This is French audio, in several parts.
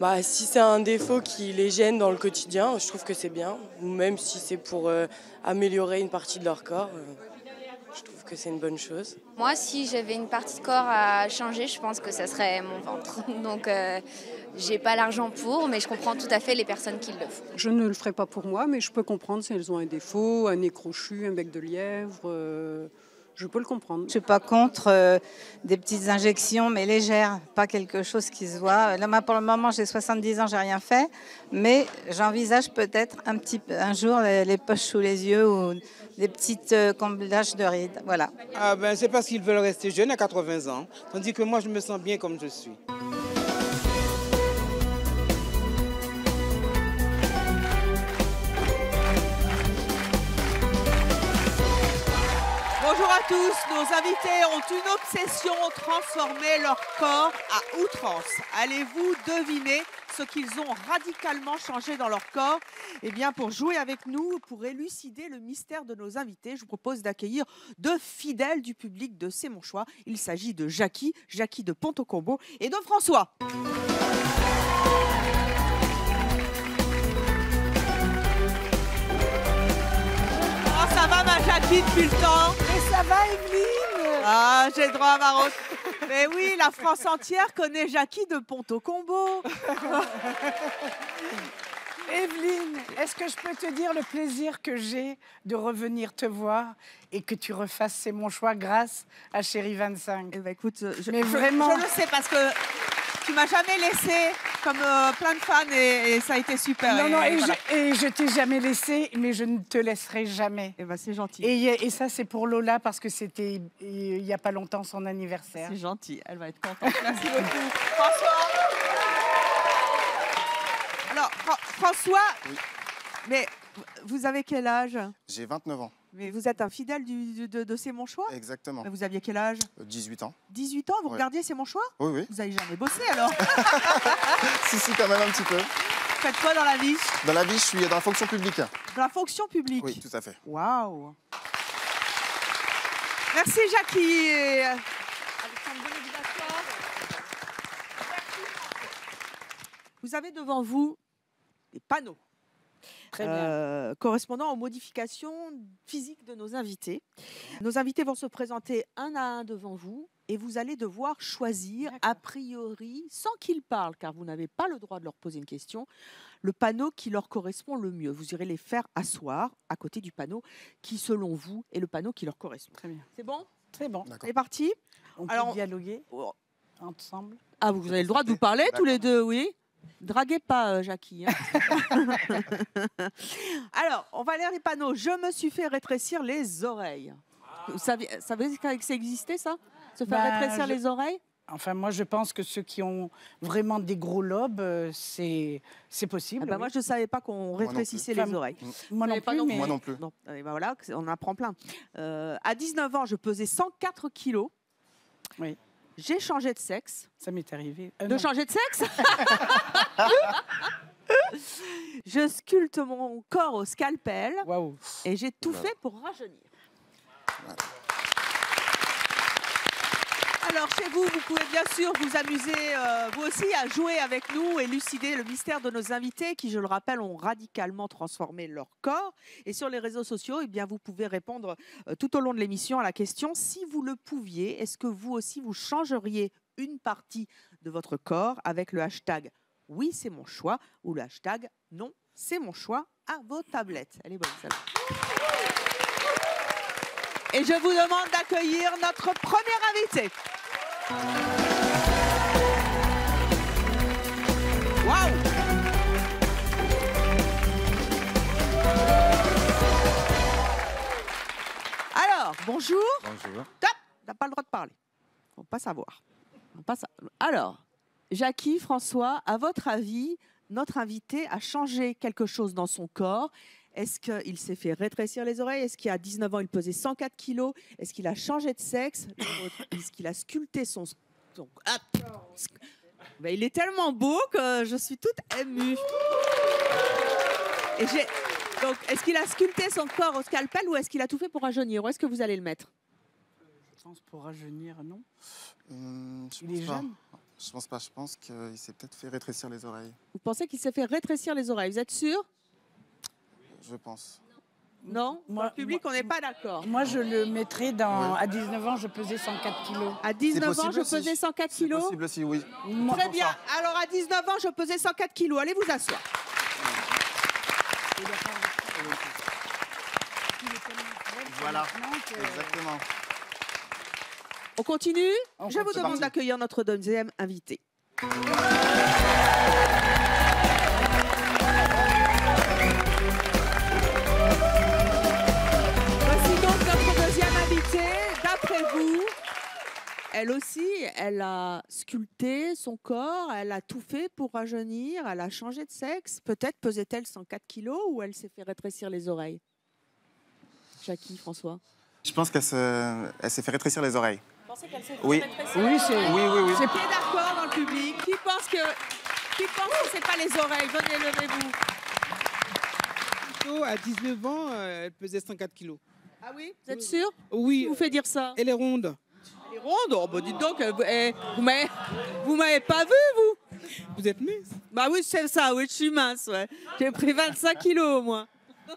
Bah, si c'est un défaut qui les gêne dans le quotidien, je trouve que c'est bien. Ou même si c'est pour améliorer une partie de leur corps, je trouve que c'est une bonne chose. Moi, si j'avais une partie de corps à changer, je pense que ça serait mon ventre. Donc, j'ai pas l'argent pour, mais je comprends tout à fait les personnes qui le font. Je ne le ferai pas pour moi, mais je peux comprendre si elles ont un défaut, un nez crochu, un bec de lièvre. Je peux le comprendre. Je ne suis pas contre des petites injections, mais légères, pas quelque chose qui se voit. Là, moi, pour le moment, j'ai 70 ans, j'ai rien fait, mais j'envisage peut-être un jour les poches sous les yeux ou des petites comblages de rides. Voilà. Ah ben, c'est parce qu'ils veulent rester jeunes à 80 ans, tandis que moi, je me sens bien comme je suis. Bonjour à tous, nos invités ont une obsession, transformer leur corps à outrance. Allez-vous deviner ce qu'ils ont radicalement changé dans leur corps? Eh bien, pour jouer avec nous, pour élucider le mystère de nos invités, je vous propose d'accueillir deux fidèles du public de C'est mon choix. Il s'agit de Jackie de Ponto-Combo et de François. Ça va ma Jackie depuis le temps? Mais ça va Evelyne? Ah, j'ai droit à ma rose. Mais oui, la France entière connaît Jackie de Ponto-Combo. Evelyne, est-ce que je peux te dire le plaisir que j'ai de revenir te voir et que tu refasses C'est mon choix grâce à Chérie 25? Eh ben, écoute, je le sais parce que tu m'as jamais laissé comme plein de fans et ça a été super. Non, voilà. et je t'ai jamais laissé, mais je ne te laisserai jamais. Eh ben, c'est gentil. Et ça, c'est pour Lola parce que c'était il n'y a pas longtemps son anniversaire. C'est gentil, elle va être contente. Merci beaucoup. François. Alors, François, oui. Mais vous avez quel âge? J'ai 29 ans. Mais vous êtes un fidèle de C'est mon choix? Exactement. Mais vous aviez quel âge? 18 ans. 18 ans, vous regardiez C'est mon choix? Oui, oui. Vous n'avez jamais bossé alors? Si, quand même un petit peu. Vous faites quoi dans la vie? Dans la vie, je suis dans la fonction publique. Dans la fonction publique? Oui, tout à fait. Waouh! Merci Jackie. Vous avez devant vous des panneaux. Très bien. Correspondant aux modifications physiques de nos invités. Nos invités vont se présenter un à un devant vous et vous allez devoir choisir, a priori, sans qu'ils parlent, car vous n'avez pas le droit de leur poser une question, le panneau qui leur correspond le mieux. Vous irez les faire asseoir à côté du panneau qui, selon vous, est le panneau qui leur correspond. Très bien. C'est bon? Très bon. C'est parti? On peut dialoguer ensemble. Ah, vous avez le droit de vous parler tous les deux, oui? Draguez pas, Jackie. Hein. Alors, on va lire les panneaux. Je me suis fait rétrécir les oreilles. Vous savez que ça existait, ça? Se faire rétrécir les oreilles? Enfin, moi, je pense que ceux qui ont vraiment des gros lobes, c'est possible. Ah bah, oui. Moi, je ne savais pas qu'on rétrécissait les oreilles. Moi non plus. Moi non plus. Non. Et ben voilà, on apprend plein. À 19 ans, je pesais 104 kilos. Oui. J'ai changé de sexe. Ça m'est arrivé. De changer de sexe? Je sculpte mon corps au scalpel. Waouh. Et j'ai tout fait pour rajeunir. Voilà. Alors, chez vous, vous pouvez bien sûr vous amuser, vous aussi, à jouer avec nous, élucider le mystère de nos invités qui, je le rappelle, ont radicalement transformé leur corps. Et sur les réseaux sociaux, eh bien, vous pouvez répondre tout au long de l'émission à la question, si vous le pouviez, est-ce que vous aussi, vous changeriez une partie de votre corps avec le hashtag « Oui, c'est mon choix » ou le hashtag « Non, c'est mon choix » à vos tablettes. Elle est bonne, celle-là. Et je vous demande d'accueillir notre premier invité. Waouh! Alors, bonjour. Bonjour. Top! T'as pas le droit de parler. Faut pas savoir. Alors, Jackie, François, à votre avis, notre invité a changé quelque chose dans son corps? Est-ce qu'il s'est fait rétrécir les oreilles? Est-ce qu'à 19 ans, il pesait 104 kilos? Est-ce qu'il a changé de sexe? Est-ce qu'il a sculpté son... Ben, il est tellement beau que je suis toute émue. Et donc, est-ce qu'il a sculpté son corps au scalpel ou est-ce qu'il a tout fait pour rajeunir? Où est-ce que vous allez le mettre? Je pense pour rajeunir, non? Je il est pense pas. jeune? Je pense pas, je pense qu'il s'est peut-être fait rétrécir les oreilles. Vous pensez qu'il s'est fait rétrécir les oreilles? Vous êtes sûr? Je pense. Non? Dans le public, on n'est pas d'accord. Moi, je le mettrais dans. À 19 ans, je pesais 104 kilos. À 19 ans, je aussi. pesais 104 C'est kilos? possible aussi, oui. Très bien. Alors, à 19 ans, je pesais 104 kilos. Allez vous asseoir. Voilà, exactement. On continue? On Je vous continue. demande d'accueillir notre deuxième invité. Voici donc notre deuxième invitée. D'après vous, elle aussi, elle a sculpté son corps, elle a tout fait pour rajeunir, elle a changé de sexe. Peut-être pesait-elle 104 kilos ou elle s'est fait rétrécir les oreilles? Jackie, François? Je pense qu'elle s'est fait rétrécir les oreilles. Vous pensez qu'elle s'est fait Oui. rétrécir? Oui, c'est. Oui. Qui est d'accord dans le public? Qui pense que c'est pas les oreilles? Venez, levez-vous. Plutôt, à 19 ans, elle pesait 104 kilos. Ah oui? Vous êtes sûr? Oui. Qui vous fait dire ça? Elle est ronde. Elle est ronde? Oh, bah dites donc, vous m'avez pas vu, vous? Vous êtes mince? Bah oui, c'est ça, oui, je suis mince, ouais. J'ai pris 25 kilos, moi.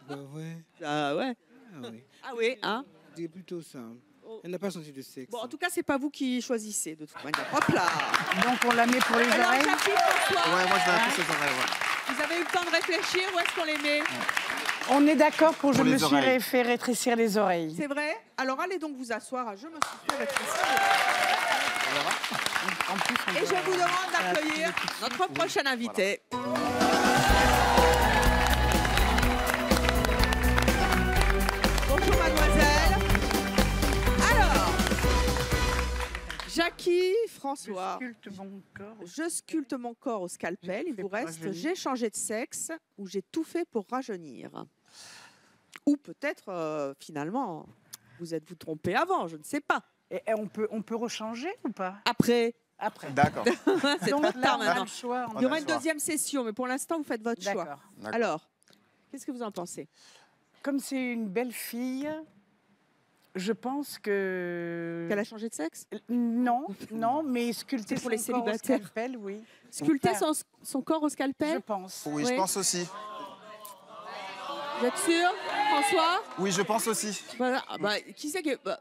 Bah ouais. Ah ouais? Ah oui. Ah oui, hein? Je dirais plutôt ça. Elle n'a pas changé de sexe. Bon, en tout cas, c'est pas vous qui choisissez, de toute manière. Hop là! Donc, on la met pour les Alors, oreilles. Jackie, François, Ouais, moi je vais appeler ses oreilles, ouais. vous avez eu le temps de réfléchir, où est-ce qu'on les met? On est d'accord pour je Pour me les suis oreilles. fait rétrécir les oreilles. C'est vrai? Alors, allez donc vous asseoir. Je me suis fait rétrécir. En plus, on Et je doit- vous demande d'accueillir notre prochain invité. Bonjour mademoiselle. Alors, Jackie, François, Je sculpte mon corps. je sculpte mon corps au scalpel. Il J'ai vous fait reste, rajeunir. j'ai changé de sexe ou j'ai tout fait pour rajeunir. Ou peut-être, finalement, vous êtes-vous trompé avant, je ne sais pas. Et on peut rechanger ou pas? Après, Après. D'accord. c'est Donc trop là, tard on a maintenant. le choix. On Il y a aura le une choix. deuxième session, mais pour l'instant, vous faites votre choix. D'accord. D'accord. Alors, qu'est-ce que vous en pensez? Comme c'est une belle fille, je pense que. Qu'elle a changé de sexe? Non, non, mais sculpter C'est pour les son corps au célibataires. scalpel, oui. Sculpter Enfin, son corps au Je scalpel? pense. Oui, Oui. je pense aussi. Vous êtes sûr, François? Oui, je pense aussi. Voilà. Ah bah, qui c'est que... bah,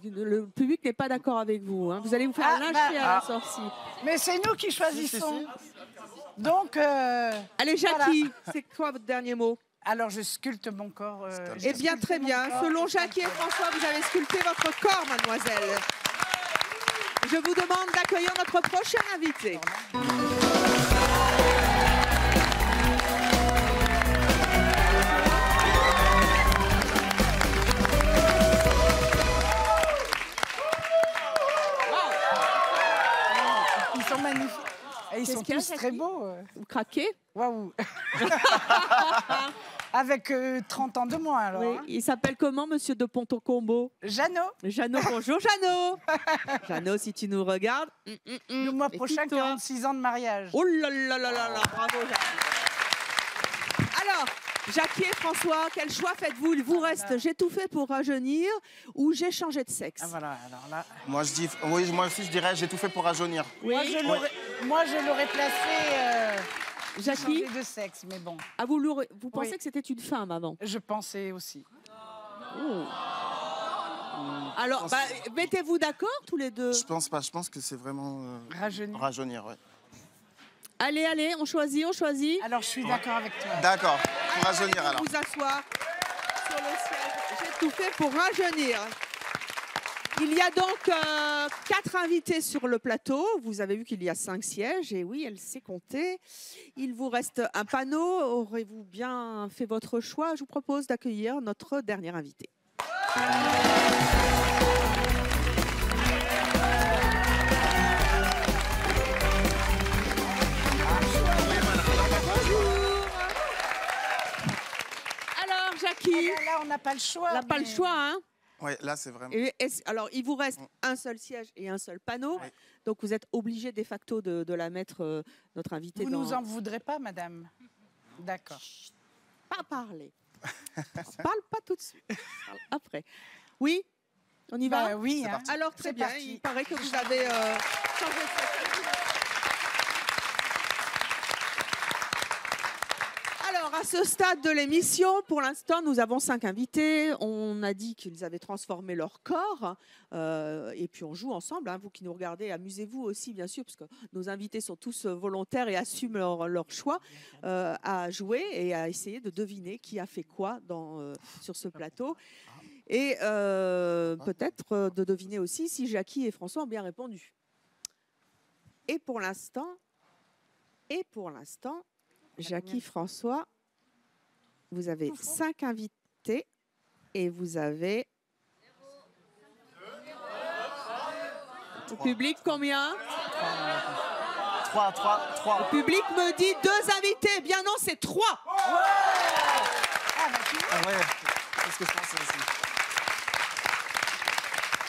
le public n'est pas d'accord avec vous. Hein. Vous allez vous faire Ah, lyncher à la bah, sortie. Mais c'est nous qui choisissons. Donc, Allez, Jackie, c'est quoi votre dernier mot? alors je sculpte mon corps. Eh bien, très bien. Selon Jackie et François, vous avez sculpté votre corps, mademoiselle. Je vous demande d'accueillir notre prochain invité. Ils sont magnifiques. Et ils Qu'est-ce sont qu'il y a, tous très Jackie beaux. Vous craquez? Waouh. Avec 30 ans de moins, alors. Oui. hein. Il s'appelle comment, monsieur de Ponto-Combo? Jeannot, Jeannot, bonjour Jeannot. Jeannot, si tu nous regardes. le mois prochain, Méfie-toi. 46 ans de mariage. Oh là là là là là, bravo Jackie. Alors, Jackie et François, quel choix faites-vous? Il vous reste j'ai tout fait pour rajeunir ou j'ai changé de sexe? Ah, voilà, alors là. Moi, moi aussi, je dirais j'ai tout fait pour rajeunir. Moi, je l'aurais placé Jackie, changer de sexe, mais bon, vous pensez Oui. que c'était une femme avant? je pensais aussi. Alors, bah, mettez-vous d'accord tous les deux. Je pense pas, je pense que c'est vraiment Rajeunir. rajeunir, ouais. Allez, allez, on choisit, on choisit. Alors, je suis d'accord avec toi. D'accord, pour rajeunir Allez alors. vous asseoir sur le siège. J'ai tout fait pour rajeunir. Il y a donc 4 invités sur le plateau. Vous avez vu qu'il y a 5 sièges. Et oui, elle sait compter. Il vous reste un panneau. Aurez-vous bien fait votre choix? Je vous propose d'accueillir notre dernier invité. Bonjour. Alors, Jackie, Là, on n'a pas le choix. on n'a pas le mais- choix, hein? Ouais, là, c'est vraiment. Alors, il vous reste un seul siège et un seul panneau. Ouais. Donc, vous êtes obligé de facto de la mettre, notre invité, Vous dans... nous en voudrez pas, madame? D'accord. Pas parler. On parle pas tout de suite. On parle après. Oui, on y va? Bah oui, C'est hein. parti. Alors, très C'est bien. parti. Il paraît que vous avez changé de sexe. à ce stade de l'émission, pour l'instant, nous avons 5 invités. On a dit qu'ils avaient transformé leur corps. Et puis, on joue ensemble. Hein. Vous qui nous regardez, amusez-vous aussi, bien sûr, parce que nos invités sont tous volontaires et assument leur choix à jouer et à essayer de deviner qui a fait quoi sur ce plateau. Et peut-être de deviner aussi si Jackie et François ont bien répondu. Et pour l'instant, Jackie, François, vous avez 5 invités et vous avez... Au public, combien? 3. Le public me dit 2 invités. Eh bien non, c'est 3. Ah ouais, c'est ce que je pensais aussi.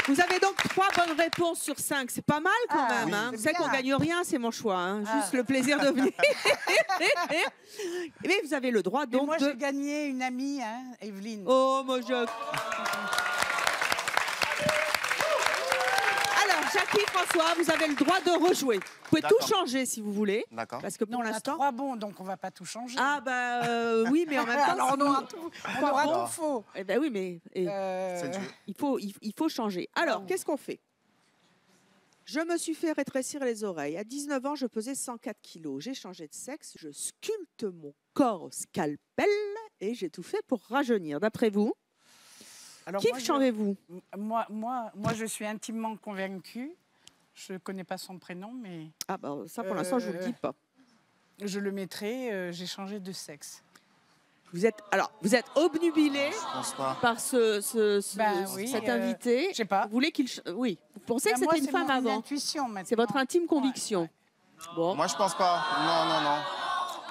Vous avez donc 3 bonnes réponses sur 5. C'est pas mal quand même. Oui, Hein. Vous savez qu'on ne gagne rien, c'est mon choix. Hein. Juste le plaisir de venir. Mais vous avez le droit donc. Moi, j'ai gagné une amie, hein, Evelyne. Oh, moi je. Alors, Jackie, François, vous avez le droit de rejouer. Vous pouvez tout changer si vous voulez. D'accord. Parce que pour On a l'instant. 3 bons, donc on ne va pas tout changer. Ah bah oui, mais en même temps. Alors, si on aura vous- tout, on aura tout faux. Eh ben oui, mais C'est Dieu. il faut changer. Alors, qu'est-ce qu'on fait? Je me suis fait rétrécir les oreilles. À 19 ans, je pesais 104 kilos. J'ai changé de sexe. Je sculpte mon corps au scalpel et j'ai tout fait pour rajeunir. D'après vous, Alors, qui moi, changez-vous? moi, je suis intimement convaincue. Je ne connais pas son prénom, mais Ah bah ça, pour l'instant, je vous le dis pas. je le mettrai. J'ai changé de sexe. Vous êtes obnubilé Je pense pas. par Oui, cet invité. je sais pas. Vous voulez qu'il... Oui. Vous pensez que Moi, c'était une c'est femme mon avant? intuition maintenant. C'est votre intime conviction. Bon. Moi, je pense pas. Non.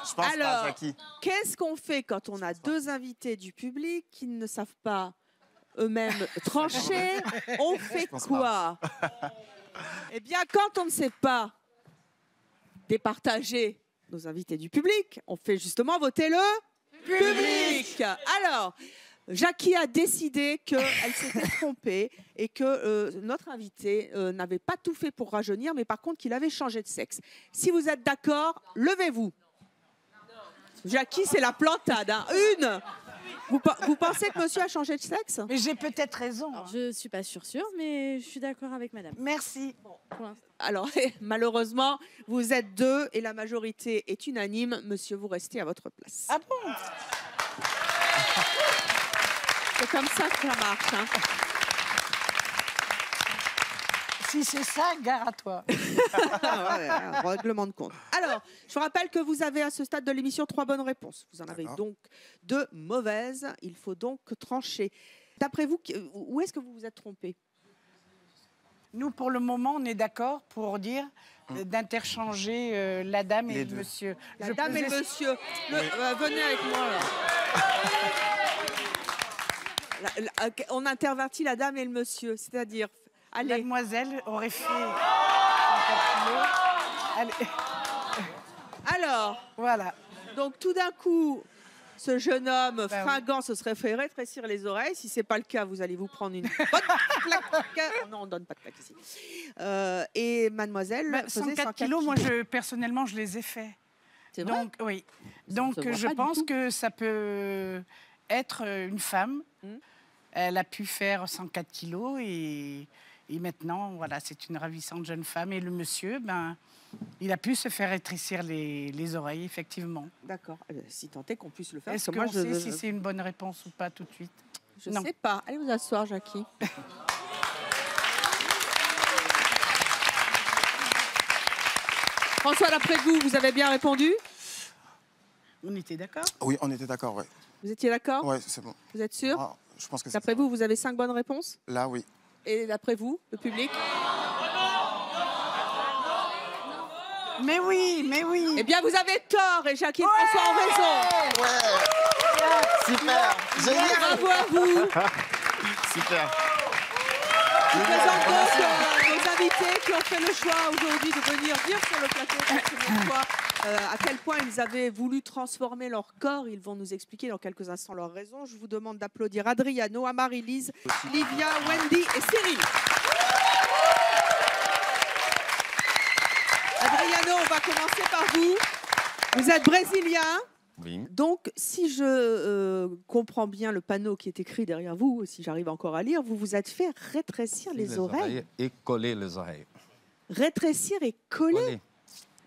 Je pense Alors, pas, Jackie. qu'est-ce qu'on fait quand on a 2 invités du public qui ne savent pas eux-mêmes trancher? On fait pense quoi? Eh bien, quand on ne sait pas départager nos invités du public, on fait justement voter le public. Alors, Jackie a décidé qu'elle s'était trompée et que notre invité n'avait pas tout fait pour rajeunir, mais par contre qu'il avait changé de sexe. Si vous êtes d'accord, levez-vous. Jackie, c'est la plantade. Hein. Une. Vous pensez que monsieur a changé de sexe? Mais j'ai peut-être raison. Alors, je ne suis pas sûre, mais je suis d'accord avec madame. Merci. Pour l'instant. Alors, malheureusement, vous êtes 2 et la majorité est unanime. Monsieur, vous restez à votre place. Ah bon? C'est comme ça que ça marche. Hein. Si c'est ça, gare à toi. Un règlement de compte. Alors, je vous rappelle que vous avez à ce stade de l'émission 3 bonnes réponses. Vous en avez donc 2 mauvaises. Il faut donc trancher. D'après vous, où est-ce que vous vous êtes trompé? Nous, pour le moment, on est d'accord pour dire d'interchanger la dame et Les le deux. monsieur. La dame et le monsieur. Venez avec moi, là. On intervertit la dame et le monsieur. C'est-à-dire, allez. Mademoiselle aurait fait 104 kilos. Allez. Alors, Voilà. donc tout d'un coup, ce jeune homme oui. fringant se serait fait rétrécir les oreilles. Si ce n'est pas le cas, vous allez vous prendre une bonne claque. Oh non, on ne donne pas de claque ici. Et mademoiselle faisait 104 kilos, moi, personnellement, je les ai faits. C'est vrai? Donc, oui. Donc, se voit je pas du pense tout. que ça peut être une femme. Elle a pu faire 104 kilos et maintenant, voilà, c'est une ravissante jeune femme. Et le monsieur, il a pu se faire rétrécir les oreilles, effectivement. D'accord. Si tant est qu'on puisse le faire. Est-ce parce que qu'on moi, sait si c'est une bonne réponse ou pas tout de suite? Je ne sais pas. Allez vous asseoir, Jackie. François, d'après vous, vous avez bien répondu? On était d'accord? Oui, on était d'accord, ouais. Vous étiez d'accord? Ouais, c'est bon. Vous êtes sûr? Ah, je pense que c'est D'après ça. vous, vous avez 5 bonnes réponses? Là, oui. Et d'après vous, le public? Mais oui. Eh bien, vous avez tort et Jackie et François ont raison. Ouais. Super. Génial. Bravo à vous. Super. Je présente donc nos invités qui ont fait le choix aujourd'hui de venir sur le plateau pour se montrer à quel point ils avaient voulu transformer leur corps. Ils vont nous expliquer dans quelques instants leurs raisons. Je vous demande d'applaudir Adriano, Amarie-Lise, Livia, Wendy et Cyril. Adriano, on va commencer par vous. Vous êtes brésilien, Oui. Donc, si je comprends bien le panneau qui est écrit derrière vous, si j'arrive encore à lire, vous vous êtes fait rétrécir les oreilles. Et coller les oreilles. Rétrécir et coller.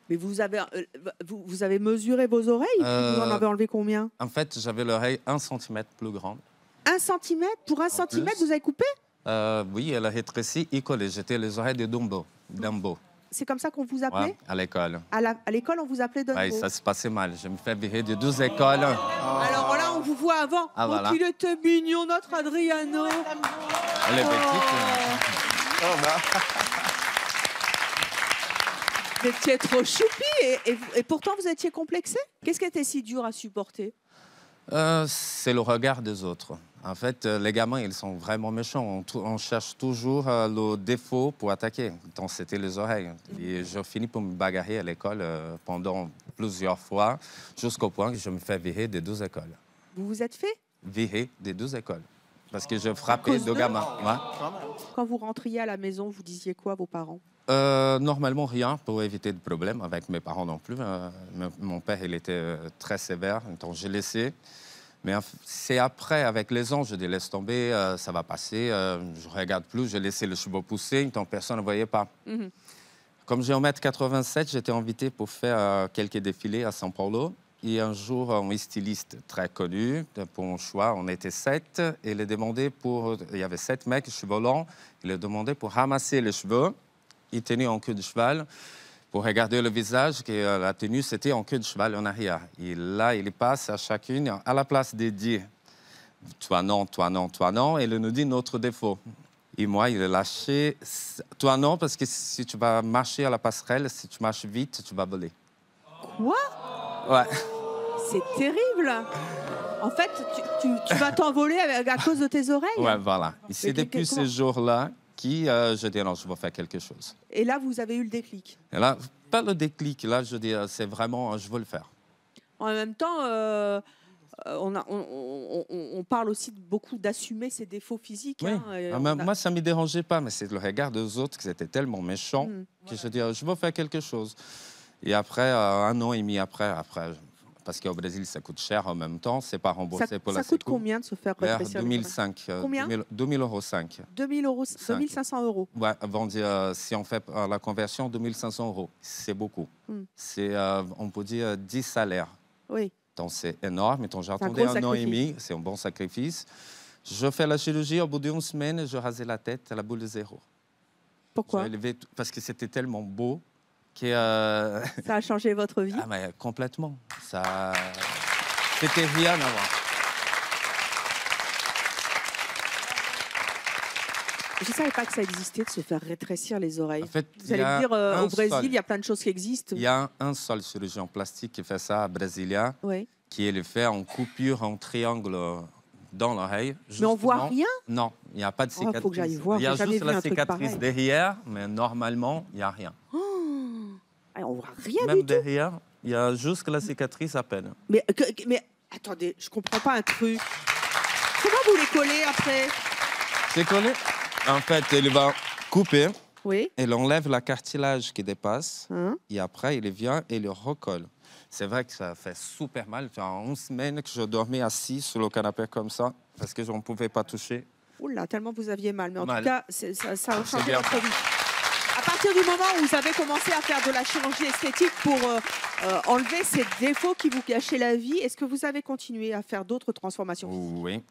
Mais vous avez mesuré vos oreilles et puis vous en avez enlevé combien? En fait, j'avais l'oreille 1 cm plus grande. 1 cm? Pour 1 cm, vous avez coupé? Oui, elle a rétréci et collé. J'étais les oreilles de Dumbo. C'est comme ça qu'on vous appelait? Ouais, à l'école. À l'école, on vous appelait Dumbo? Oui, ça se passait mal. Je me fais virer de 12 écoles. Alors voilà, on vous voit avant. Ah, voilà. Il était mignon, notre Adriano. Elle est petite. Vous étiez trop choupi et pourtant vous étiez complexé. Qu'est-ce qui était si dur à supporter? C'est le regard des autres. En fait, les gamins, ils sont vraiment méchants. On cherche toujours le défaut pour attaquer. Donc, c'était les oreilles. Et je finis pour me bagarrer à l'école pendant plusieurs fois, jusqu'au point que je me fais virer des 12 écoles. Vous vous êtes fait virer des 12 écoles. Parce que je frappais deux gamins. Ouais. Quand vous rentriez à la maison, vous disiez quoi à vos parents? Normalement, rien, pour éviter de problèmes avec mes parents non plus. Mon père, il était très sévère, donc j'ai laissé. Mais c'est après, avec les ans, je dis laisse tomber, ça va passer. Je ne regarde plus, j'ai laissé le cheveu pousser, donc personne ne voyait pas. Comme j'ai 1,87 m, j'étais invité pour faire quelques défilés à São Paulo. Et un jour, un styliste très connu, pour mon choix, on était 7, et il a demandé pour... Il y avait 7 mecs, cheveux longs, il a demandé pour ramasser les cheveux, il tenait en queue de cheval, pour regarder le visage, que la tenue, c'était en queue de cheval en arrière. Et là, il passe à chacune, à la place de dire « toi non, toi non, toi non », et il nous dit notre défaut. Et moi, il a lâché « toi non, parce que si tu vas marcher à la passerelle, si tu marches vite, tu vas voler. » Quoi? Ouais. C'est terrible. En fait, tu vas t'envoler à cause de tes oreilles. Ouais, voilà. Et c'est depuis ce jour-là que je dis non, je vais faire quelque chose. Et là, vous avez eu le déclic. Et là, pas le déclic, là, je dis c'est vraiment, je veux le faire. En même temps, on parle aussi beaucoup d'assumer ses défauts physiques. Oui. Hein, moi, ça ne me dérangeait pas, mais c'est le regard des autres qui était tellement méchant que je dis je veux faire quelque chose. Et après, 1 an et demi après, parce qu'au Brésil, ça coûte cher en même temps, c'est pas remboursé pour la sécu. Ça coûte combien de se faire rétrécir? 2005. Combien? 2005. 2500 €. Ouais, si on fait la conversion, 2500 €. C'est beaucoup. C'est, on peut dire, 10 salaires. Oui. Donc, c'est énorme. Donc, j'attendais 1 an et demi. C'est un bon sacrifice. Je fais la chirurgie. Au bout d'1 semaine, je rasais la tête à la boule de zéro. Pourquoi? Parce que c'était tellement beau. Ça a changé votre vie? Ah, mais complètement. Ça... C'était rien avant. Je ne savais pas que ça existait de se faire rétrécir les oreilles. En fait, vous allez me dire, au Brésil, il y a plein de choses qui existent. Il y a un seul chirurgien plastique qui fait ça à Brasilia, qui le fait en coupure en triangle dans l'oreille. Mais on ne voit rien? Non, il n'y a pas de cicatrice. Il faut que j'aille voir. Il y a juste la cicatrice derrière, mais normalement, il n'y a rien. On voit rien Même du tout. derrière, il y a juste la cicatrice à peine. Mais attendez, je comprends pas un truc. Comment vous les collez après? C'est collé. En fait, il va couper. Oui. Il enlève la cartilage qui dépasse. Et après, il vient et il le recolle. C'est vrai que ça fait super mal. Ça fait 11 semaines que je dormais assis sur le canapé comme ça, parce que je ne pouvais pas toucher. Oula, tellement vous aviez mal. Mais en mal. tout cas, ça a changé votre vie. À partir du moment où vous avez commencé à faire de la chirurgie esthétique pour enlever ces défauts qui vous gâchaient la vie, est-ce que vous avez continué à faire d'autres transformations? Oui.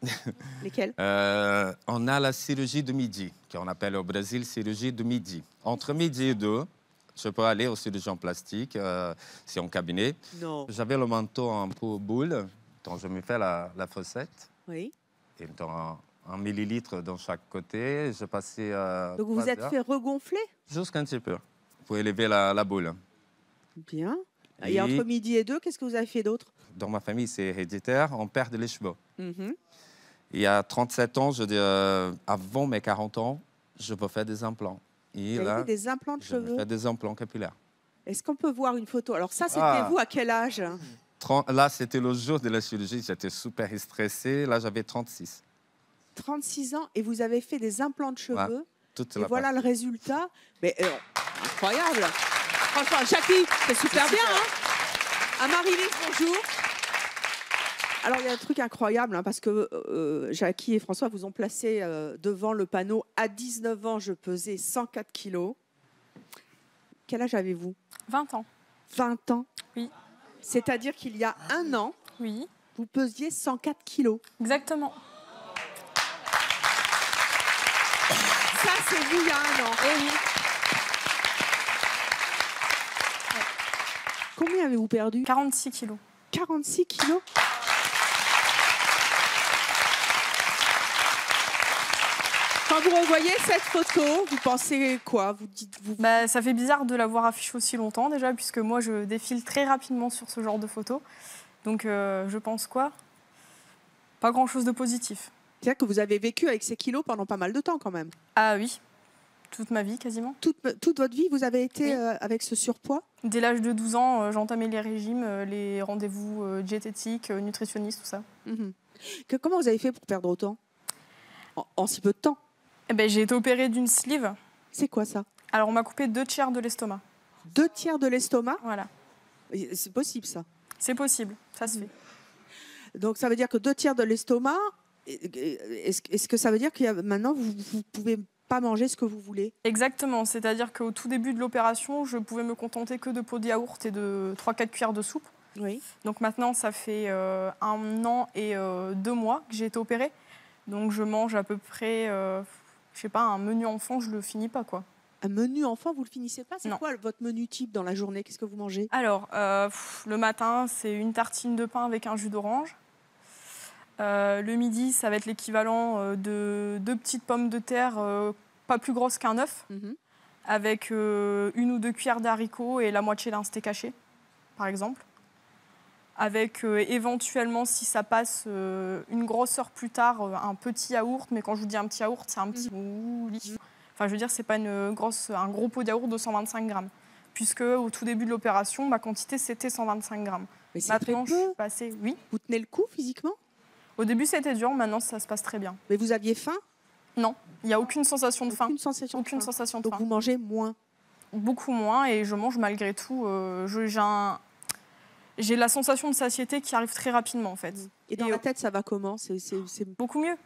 Lesquelles? On a la chirurgie de midi, qu'on appelle au Brésil chirurgie de midi. Entre midi et 2, je peux aller au chirurgien plastique, c'est en cabinet. Non. J'avais le manteau un peu boule, donc je me fais la fossette. Oui. Et dans 1 millilitre dans chaque côté. Je passais. Donc vous vous êtes fait regonfler? Juste un petit peu, pour élever la boule. Bien. Et entre midi et 2, qu'est-ce que vous avez fait d'autre? Dans ma famille, c'est héréditaire, on perd les cheveux. Il y a 37 ans, avant mes 40 ans, je veux faire des implants. Et vous là, avez fait des implants de cheveux? Je fais des implants capillaires. Est-ce qu'on peut voir une photo? Alors ça, c'était vous à quel âge? Là, c'était le jour de la chirurgie, j'étais super stressé. Là, j'avais 36. 36 ans et vous avez fait des implants de cheveux. Ouais, et voilà le résultat. Mais incroyable. Franchement, Jackie, c'est super bien. Hein? Amaryllis, bonjour. Alors, il y a un truc incroyable, hein, parce que Jackie et François vous ont placé devant le panneau. À 19 ans, je pesais 104 kilos. Quel âge avez-vous? 20 ans. 20 ans? Oui. C'est-à-dire qu'il y a un an, oui, vous pesiez 104 kilos. Exactement. Ça, c'est vous il y a un an. Eh oui. Combien avez-vous perdu? 46 kilos. 46 kilos? Quand vous revoyez cette photo, vous pensez quoi? Vous dites vous... Bah, ça fait bizarre de l'avoir affichée aussi longtemps déjà, puisque moi je défile très rapidement sur ce genre de photos. Donc je pense quoi? Pas grand-chose de positif. C'est-à-dire que vous avez vécu avec ces kilos pendant pas mal de temps quand même. Ah oui, toute ma vie quasiment. Toute votre vie, vous avez été avec ce surpoids? Dès l'âge de 12 ans, j'entamais les régimes, les rendez-vous diététiques, nutritionnistes, tout ça. Comment vous avez fait pour perdre autant en si peu de temps? Eh ben, j'ai été opérée d'une sleeve. C'est quoi ça? Alors, on m'a coupé 2 tiers de l'estomac. 2 tiers de l'estomac? Voilà. C'est possible, ça? C'est possible, ça se fait. Donc, ça veut dire que 2 tiers de l'estomac, est-ce que ça veut dire que maintenant, vous ne pouvez pas manger ce que vous voulez? Exactement, c'est-à-dire qu'au tout début de l'opération, je pouvais me contenter que de pots de yaourt et de 3-4 cuillères de soupe. Oui. Donc maintenant, ça fait 1 an et 2 mois que j'ai été opérée. Donc je mange à peu près... je sais pas, un menu enfant, je le finis pas, quoi. Un menu enfant, vous le finissez pas? C'est quoi votre menu type dans la journée? Qu'est-ce que vous mangez? Alors, le matin, c'est une tartine de pain avec un jus d'orange. Le midi, ça va être l'équivalent de 2 petites pommes de terre, pas plus grosses qu'un œuf, avec 1 ou 2 cuillères d'haricots et la moitié d'un steak haché, par exemple. Avec éventuellement, si ça passe une grosse heure plus tard, un petit yaourt. Mais quand je vous dis un petit yaourt, c'est un petit bouli. Enfin, je veux dire, c'est pas un gros pot de yaourt de 125 grammes. Puisque au tout début de l'opération, ma quantité, c'était 125 grammes. Mais c'est maintenant, très peu. je suis passée... Oui. Vous tenez le coup physiquement? Au début, c'était dur. Maintenant, ça se passe très bien. Mais vous aviez faim? Non. Il n'y a aucune sensation de faim. Aucune sensation de Donc faim. vous mangez moins? Beaucoup moins. Et je mange malgré tout. J'ai la sensation de satiété qui arrive très rapidement, en fait. Et dans la tête, ça va comment? C'est beaucoup mieux.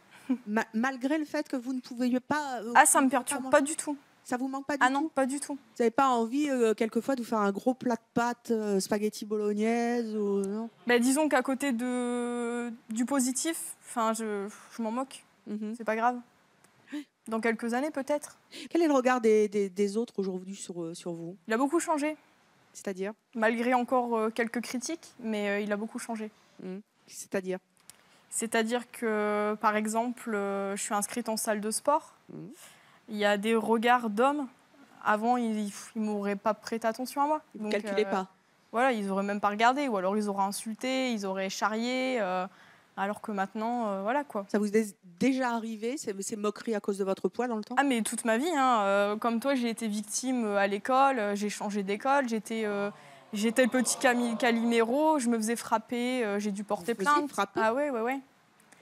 Malgré le fait que vous ne pouviez pas... Ah, ça ne me perturbe pas du tout. Ça vous manque pas du tout? Ah non, pas du tout. Vous n'avez pas envie, quelquefois, de vous faire un gros plat de pâtes, spaghetti bolognaise ou non? Bah, disons qu'à côté du positif, je m'en moque. C'est pas grave. Dans quelques années, peut-être. Quel est le regard des autres aujourd'hui sur vous? Il a beaucoup changé. C'est-à-dire? Malgré encore quelques critiques, mais il a beaucoup changé. C'est-à-dire? C'est-à-dire que, par exemple, je suis inscrite en salle de sport. Il y a des regards d'hommes. Avant, ils ne m'auraient pas prêté attention à moi. Vous ne calculez pas? Voilà, ils n'auraient même pas regardé. Ou alors, ils auraient insulté, ils auraient charrié. Alors que maintenant, voilà quoi. Ça vous est déjà arrivé, ces moqueries à cause de votre poids dans le temps? Ah, mais toute ma vie. Hein. Comme toi, j'ai été victime à l'école. J'ai changé d'école. J'étais le petit Calimero. Je me faisais frapper. J'ai dû porter plainte. Ah ouais.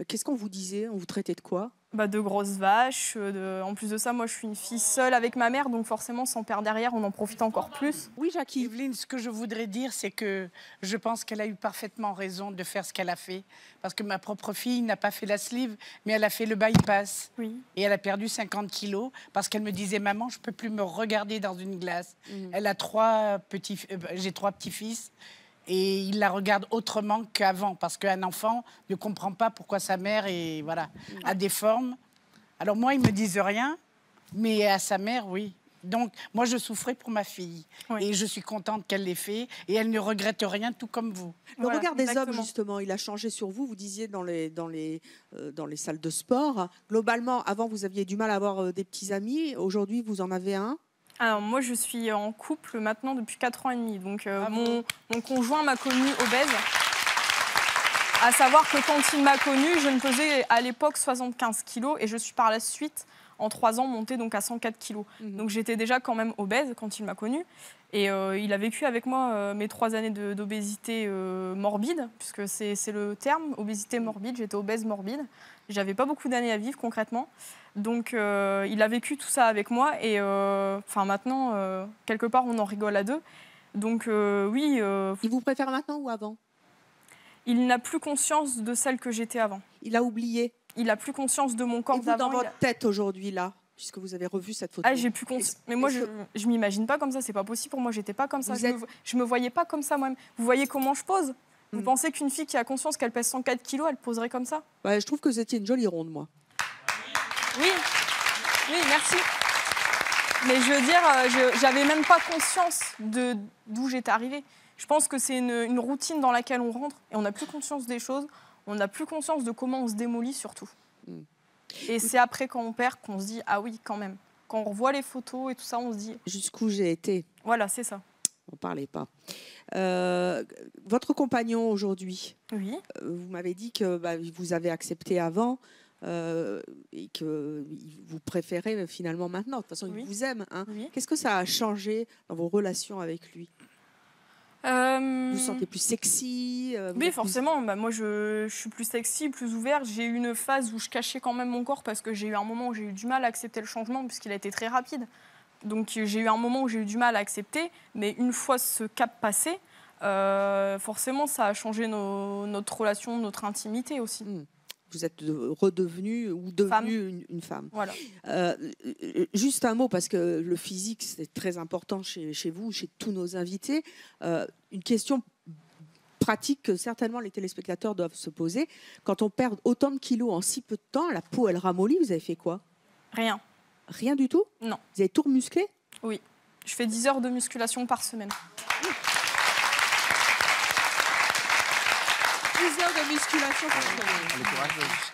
Qu'est-ce qu'on vous disait? On vous traitait de quoi? De grosses vaches. En plus de ça, moi, je suis une fille seule avec ma mère. Donc forcément, sans père derrière, on en profite encore plus. Oui, Jackie. Evelyne, ce que je voudrais dire, c'est que je pense qu'elle a eu parfaitement raison de faire ce qu'elle a fait. Parce que ma propre fille n'a pas fait la sleeve, mais elle a fait le bypass. Oui. Et elle a perdu 50 kilos parce qu'elle me disait, maman, je ne peux plus me regarder dans une glace. Elle a j'ai 3 petits-fils. Et il la regarde autrement qu'avant, parce qu'un enfant ne comprend pas pourquoi sa mère a des formes. Alors moi, ils ne me disent rien, mais à sa mère, oui. Donc moi, je souffrais pour ma fille. Oui. Et je suis contente qu'elle l'ait fait. Et elle ne regrette rien, tout comme vous. Le regard des hommes, justement, il a changé sur vous. Vous disiez dans les salles de sport. Globalement, avant, vous aviez du mal à avoir des petits amis. Aujourd'hui, vous en avez un? Alors moi, je suis en couple maintenant depuis 4 ans et demi. Donc mon conjoint m'a connue obèse. À savoir que quand il m'a connue, je ne pesais à l'époque 75 kilos et je suis par la suite, en 3 ans, montée donc à 104 kilos. Donc j'étais déjà quand même obèse quand il m'a connue. Et il a vécu avec moi mes 3 années d'obésité morbide, puisque c'est le terme, obésité morbide. J'étais obèse morbide. J'avais pas beaucoup d'années à vivre concrètement. Donc il a vécu tout ça avec moi et maintenant, quelque part, on en rigole à deux. Donc oui. Il vous préfère maintenant ou avant? Il n'a plus conscience de celle que j'étais avant. Il a oublié. Il n'a plus conscience de mon corps Et vous, d'avant. dans votre tête aujourd'hui, là, puisque vous avez revu cette photo. Ah, j'ai plus conscience. Mais moi, je m'imagine pas comme ça. C'est pas possible pour moi. J'étais pas comme ça. Je me voyais pas comme ça moi-même. Vous voyez comment je pose? Vous pensez qu'une fille qui a conscience qu'elle pèse 104 kilos, elle poserait comme ça? Ouais, je trouve que vous étiez une jolie ronde, moi. Oui, oui, merci. Mais je veux dire, j'avais même pas conscience d'où j'étais arrivée. Je pense que c'est une routine dans laquelle on rentre et on n'a plus conscience des choses. On n'a plus conscience de comment on se démolit surtout. Et c'est après quand on perd qu'on se dit ah oui quand même. Quand on revoit les photos et tout ça, on se dit jusqu'où j'ai été. Voilà, c'est ça. On parlait pas. Votre compagnon aujourd'hui, oui. Vous m'avez dit que vous avez accepté avant et que vous préférez finalement maintenant. De toute façon, il vous aime. Hein. Oui. Qu'est-ce que ça a changé dans vos relations avec lui? Vous vous sentez plus sexy? Oui, forcément. Bah, moi, je suis plus sexy, plus ouverte. J'ai eu une phase où je cachais quand même mon corps parce que j'ai eu un moment où j'ai eu du mal à accepter le changement puisqu'il a été très rapide. Donc, j'ai eu un moment où j'ai eu du mal à accepter. Mais une fois ce cap passé, forcément, ça a changé notre relation, notre intimité aussi. Vous êtes redevenue ou devenue une femme. Voilà. Juste un mot, parce que le physique, c'est très important chez vous, chez tous nos invités. Une question pratique que certainement les téléspectateurs doivent se poser. Quand on perd autant de kilos en si peu de temps, la peau, elle ramollit, vous avez fait quoi? Rien. Rien du tout? Non. Vous avez tout musclé? Oui. Je fais 10 heures de musculation par semaine. 10 heures de musculation par semaine.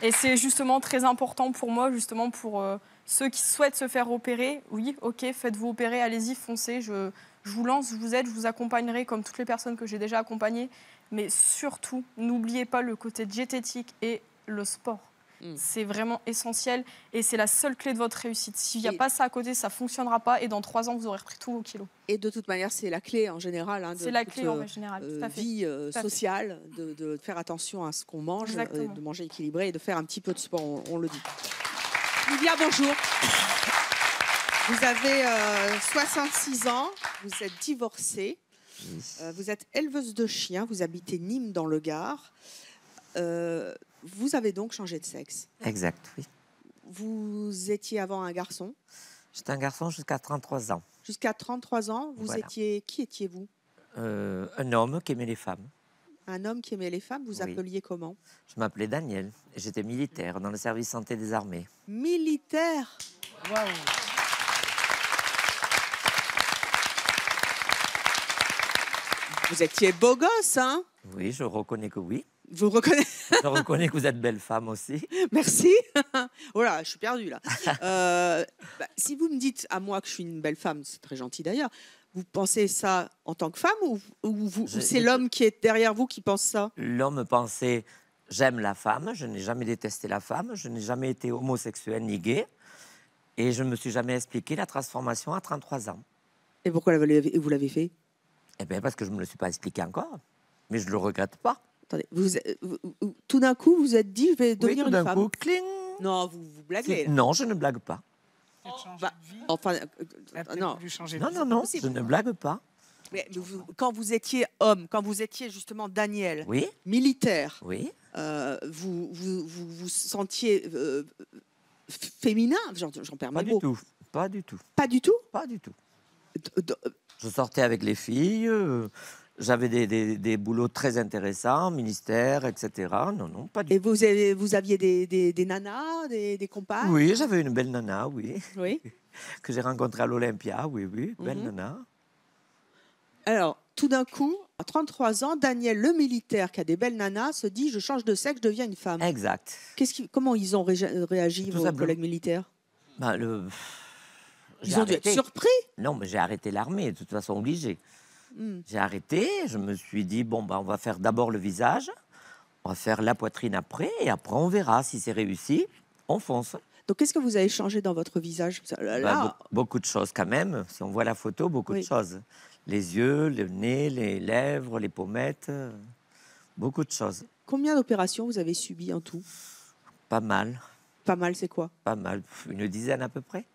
Et c'est justement très important pour moi, justement pour ceux qui souhaitent se faire opérer. Oui, ok, faites-vous opérer, allez-y, foncez. Je vous lance, je vous aide, je vous accompagnerai comme toutes les personnes que j'ai déjà accompagnées. Mais surtout, n'oubliez pas le côté diététique et le sport. C'est vraiment essentiel et c'est la seule clé de votre réussite. S'il n'y a pas ça à côté, ça ne fonctionnera pas et dans 3 ans, vous aurez repris tous vos kilos. Et de toute manière, c'est la clé en général c'est la clé en général, tout à fait. Vie sociale, de faire attention à ce qu'on mange, de manger équilibré et de faire un petit peu de sport, on le dit. Livia, bonjour. Vous avez 66 ans, vous êtes divorcée, vous êtes éleveuse de chiens, vous habitez Nîmes dans le Gard. Vous avez donc changé de sexe. Exact, oui. Vous étiez avant un garçon. J'étais un garçon jusqu'à 33 ans. Jusqu'à 33 ans, Voilà. qui étiez-vous? Un homme qui aimait les femmes. Un homme qui aimait les femmes, vous Oui. appeliez comment? Je m'appelais Daniel et j'étais militaire dans le service santé des armées. Militaire. Waouh. Vous étiez beau gosse, hein? Oui, je reconnais que oui. Vous reconnaissez? Je reconnais que vous êtes belle femme aussi. Merci. Oh là, je suis perdue là. Si vous me dites à moi que je suis une belle femme, c'est très gentil d'ailleurs. Vous pensez ça en tant que femme ou c'est l'homme qui est derrière vous qui pense ça? L'homme pensait j'aime la femme, je n'ai jamais détesté la femme, je n'ai jamais été homosexuel ni gay et je ne me suis jamais expliqué la transformation à 33 ans. Et pourquoi vous l'avez fait? Eh bien parce que je ne me le suis pas expliqué encore, mais je ne le regrette pas. Attendez, tout d'un coup, vous vous êtes dit, je vais devenir tout d'un une femme. coup, cling. Non, vous blaguez. Là. Non, je ne blague pas. Enfin, non, non, je ne blague pas. Mais quand vous étiez homme, quand vous étiez justement Daniel, oui. Militaire, oui. Vous sentiez féminin? J'en perds mes mots. Pas du tout. Pas du tout? Pas du tout. Je sortais avec les filles. J'avais des boulots très intéressants, ministère, etc. Non, pas du tout. Et vous aviez des nanas, des compagnes? Oui, j'avais une belle nana, oui. Oui. Que j'ai rencontrée à l'Olympia, oui, belle nana. Alors, tout d'un coup, à 33 ans, Daniel, le militaire qui a des belles nanas, se dit, je change de sexe, je deviens une femme. Exact. Comment ils ont réagi, vos collègues militaires? Ils ont dû être surpris. Non, mais j'ai arrêté l'armée, de toute façon, obligé. J'ai arrêté, je me suis dit, on va faire d'abord le visage, on va faire la poitrine après, et après on verra si c'est réussi, on fonce. Donc qu'est-ce que vous avez changé dans votre visage? Beaucoup de choses quand même, si on voit la photo, beaucoup de choses. Les yeux, le nez, les lèvres, les pommettes, beaucoup de choses. Combien d'opérations vous avez subies en tout? Pas mal. Pas mal, c'est quoi? Pas mal, une dizaine à peu près.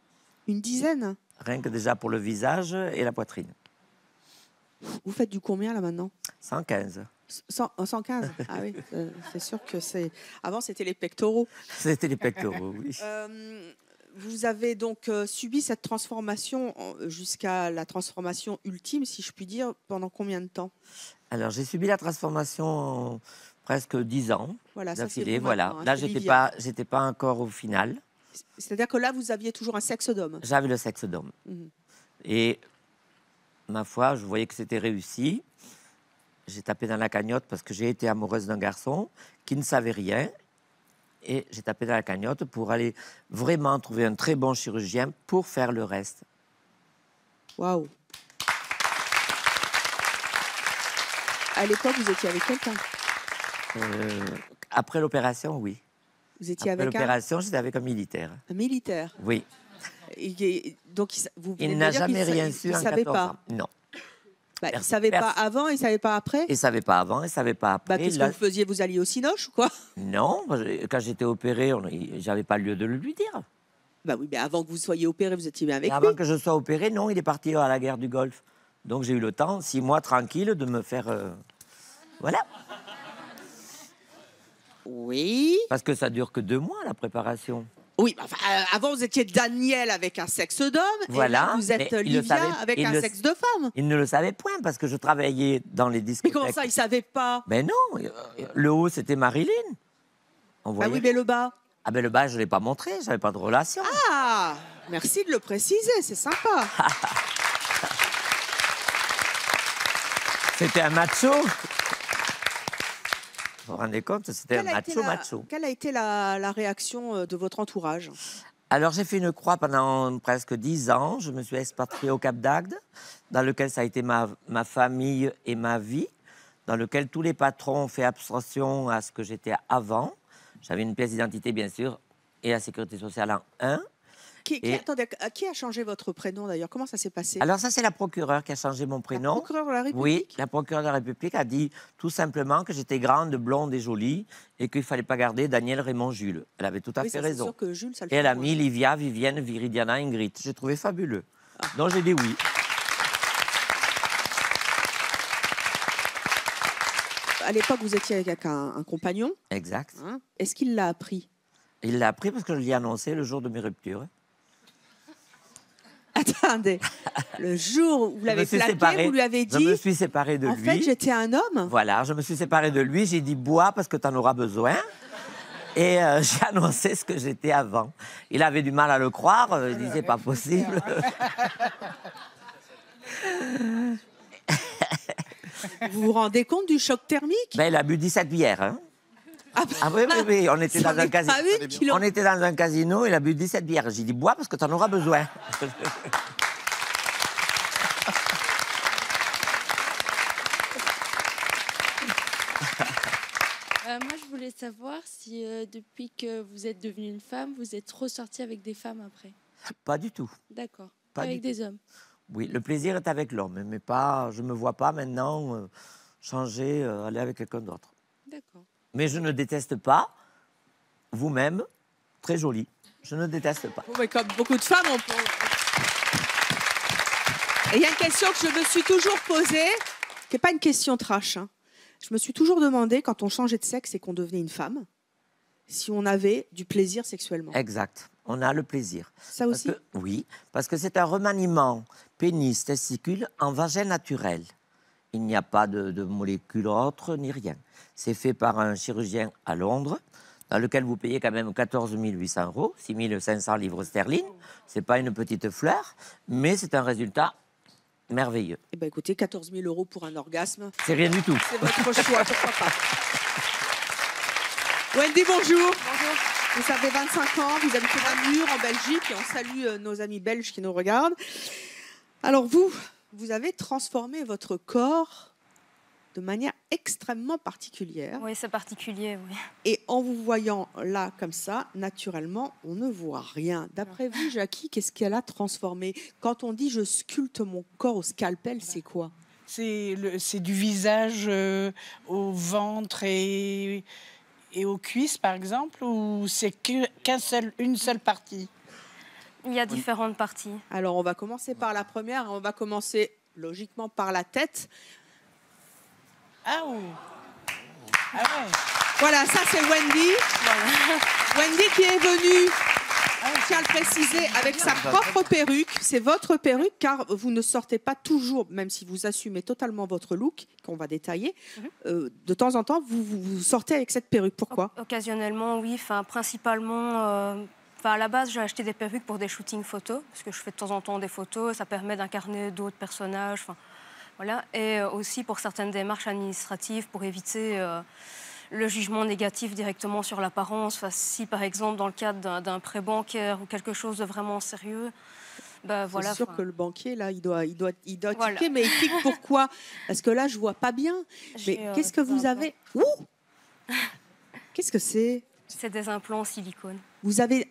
Une dizaine? Rien que déjà pour le visage et la poitrine. Vous faites du combien là maintenant? 115. 115. Ah oui, c'est sûr que c'est... Avant, c'était les pectoraux. C'était les pectoraux, oui. Vous avez donc subi cette transformation jusqu'à la transformation ultime, si je puis dire, pendant combien de temps? Alors, j'ai subi la transformation presque 10 ans Voilà, ça, c'est d'affilée. vous Voilà. maintenant, hein, Là, c'est j'étais pas encore au final. C'est-à-dire que là, vous aviez toujours un sexe d'homme. J'avais le sexe d'homme. Mhm. Et ma foi, je voyais que c'était réussi. J'ai tapé dans la cagnotte parce que j'ai été amoureuse d'un garçon qui ne savait rien. Et j'ai tapé dans la cagnotte pour aller vraiment trouver un très bon chirurgien pour faire le reste. Waouh! À l'époque, vous étiez avec quelqu'un? Après l'opération, oui. Vous étiez Après avec l'opération, j'étais avec un militaire. un militaire? Oui. Donc, vous venez Il de n'a me dire jamais qu'il rien il su ne en savait 14 pas. ans. Non. Bah, il ne savait pas avant, il ne savait pas après? Il ne savait pas avant, il ne savait pas après. Bah, qu'est-ce Là- que vous faisiez? Vous alliez au cinoche ou quoi? Non, quand j'étais opéré, j'avais pas lieu de le lui dire. Bah oui, mais avant que vous soyez opéré, vous étiez bien avec Et lui. avant que je sois opéré, non, il est parti à la guerre du Golfe. Donc j'ai eu le temps, 6 mois tranquille, de me faire... Voilà. Oui. Parce que ça dure que 2 mois, la préparation. Oui, enfin, avant vous étiez Daniel avec un sexe d'homme, Voilà. et là, vous êtes mais il le Livia savait- avec il un le- sexe de femme. Il ne le savait point, parce que je travaillais dans les Mais discothèques. comment ça, il savait pas? Ben non, le haut, c'était Marilyn. On Ah voyait. oui, mais le bas. Ah ben le bas, je ne l'ai pas montré, j'avais pas de relation. Ah, merci de le préciser, c'est sympa. C'était un macho. Vous vous rendez compte, c'était un macho. Quelle a été la réaction de votre entourage? Alors, j'ai fait une croix pendant presque 10 ans. Je me suis expatriée au Cap d'Agde, dans lequel ça a été ma famille et ma vie, dans lequel tous les patrons ont fait abstraction à ce que j'étais avant. J'avais une pièce d'identité, bien sûr, et la sécurité sociale en 1. Attendez, qui a changé votre prénom d'ailleurs? Comment ça s'est passé? Alors ça, c'est la procureure qui a changé mon prénom. La procureure de la République? Oui, la procureure de la République a dit tout simplement que j'étais grande, blonde et jolie et qu'il ne fallait pas garder Daniel, Raymond, Jules. Elle avait tout à Oui, fait ça, c'est raison. sûr que Jules, ça le Et elle fait a moins. mis Livia, Vivienne, Viridiana, Ingrid. J'ai trouvé fabuleux. Donc j'ai dit oui. À l'époque, vous étiez avec un compagnon. Exact. Hein? Est-ce qu'il l'a appris? Il l'a appris parce que je lui ai annoncé le jour de mes ruptures. Attendez, le jour où vous Je me l'avez suis plaqué, séparé- vous lui avez Je dit me suis séparée de en lui. fait, j'étais un homme. Voilà, je me suis séparée de lui. J'ai dit bois parce que tu en auras besoin. Et j'ai annoncé ce que j'étais avant. Il avait du mal à le croire. Il disait pas possible. Vous vous rendez compte du choc thermique? Ben, il a bu 17 bières. Hein. Ah oui, oui, oui. On était, dans un casino. On était dans un casino, il a bu 17 bières. J'ai dit bois parce que tu en auras besoin. Moi, je voulais savoir si depuis que vous êtes devenue une femme, vous êtes ressortie avec des femmes après. Pas du tout. D'accord. Pas Avec du des hommes. Oui, le plaisir est avec l'homme, mais pas. Je me vois pas maintenant changer, aller avec quelqu'un d'autre. D'accord. Mais je ne déteste pas, vous-même, très jolie. Je ne déteste pas. Bon, mais comme beaucoup de femmes, on peut... Et il y a une question que je me suis toujours posée, qui n'est pas une question trash. Hein. Je me suis toujours demandé, quand on changeait de sexe et qu'on devenait une femme, si on avait du plaisir sexuellement. Exact. On a le plaisir. Ça aussi? Oui, parce que c'est un remaniement pénis-testicule en vagin naturel. Il n'y a pas de molécules autres ni rien. C'est fait par un chirurgien à Londres, dans lequel vous payez quand même 14 800 €, 6 500 livres sterling. Ce n'est pas une petite fleur, mais c'est un résultat merveilleux. Eh ben, écoutez, 14 000 € pour un orgasme. C'est rien du tout. C'est votre choix, pourquoi pas. Wendy, bonjour. Bonjour. Vous avez 25 ans, vous habitez Namur, en Belgique, et on salue nos amis belges qui nous regardent. Alors vous avez transformé votre corps de manière extrêmement particulière. Oui, c'est particulier, oui. Et en vous voyant là, comme ça, naturellement, on ne voit rien. D'après vous, Jackie, qu'est-ce qu'elle a transformé? Quand on dit « je sculpte mon corps au scalpel », c'est quoi? C'est du visage au ventre et aux cuisses, par exemple, ou c'est une seule partie? Il y a différentes parties. Alors, on va commencer par la première. On va commencer logiquement par la tête. Ah oui. Voilà, ça c'est Wendy. Wendy qui est venue, je tiens à le préciser, avec sa propre perruque. C'est votre perruque car vous ne sortez pas toujours, même si vous assumez totalement votre look, qu'on va détailler, de temps en temps vous sortez avec cette perruque. Pourquoi? Occasionnellement, oui. Enfin, principalement, à la base, j'ai acheté des perruques pour des shootings photos, parce que je fais de temps en temps des photos, ça permet d'incarner d'autres personnages. Enfin, voilà. Et aussi pour certaines démarches administratives, pour éviter le jugement négatif directement sur l'apparence. Enfin, si, par exemple, dans le cadre d'un prêt bancaire ou quelque chose de vraiment sérieux, ben, voilà. C'est sûr que le banquier, là, il doit Voilà. tiquer, mais il tique pourquoi? Parce que là, je vois pas bien. Mais qu'est-ce que vous avez? Ouh! Qu'est-ce que c'est? C'est des implants en silicone. Vous avez...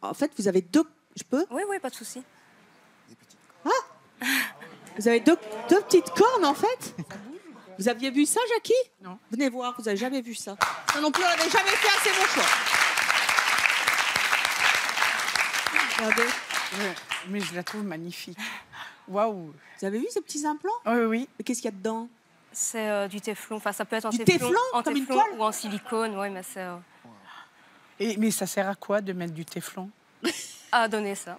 En fait, vous avez deux... Je peux? Oui, oui, pas de souci. Ah! Vous avez deux petites cornes, en fait? Vous aviez vu ça, Jackie? Non. Venez voir, vous n'avez jamais vu ça. Ça non plus, on n'avait jamais fait, c'est mon choix. Regardez. Ouais, mais je la trouve magnifique. Waouh! Vous avez vu ces petits implants? Oui, oui. Mais qu'est-ce qu'il y a dedans? C'est du téflon. Enfin, ça peut être en Du téflon, téflon, comme une téflon toile? ou en silicone. Oui, mais c'est... Mais ça sert à quoi de mettre du téflon? À donner ça.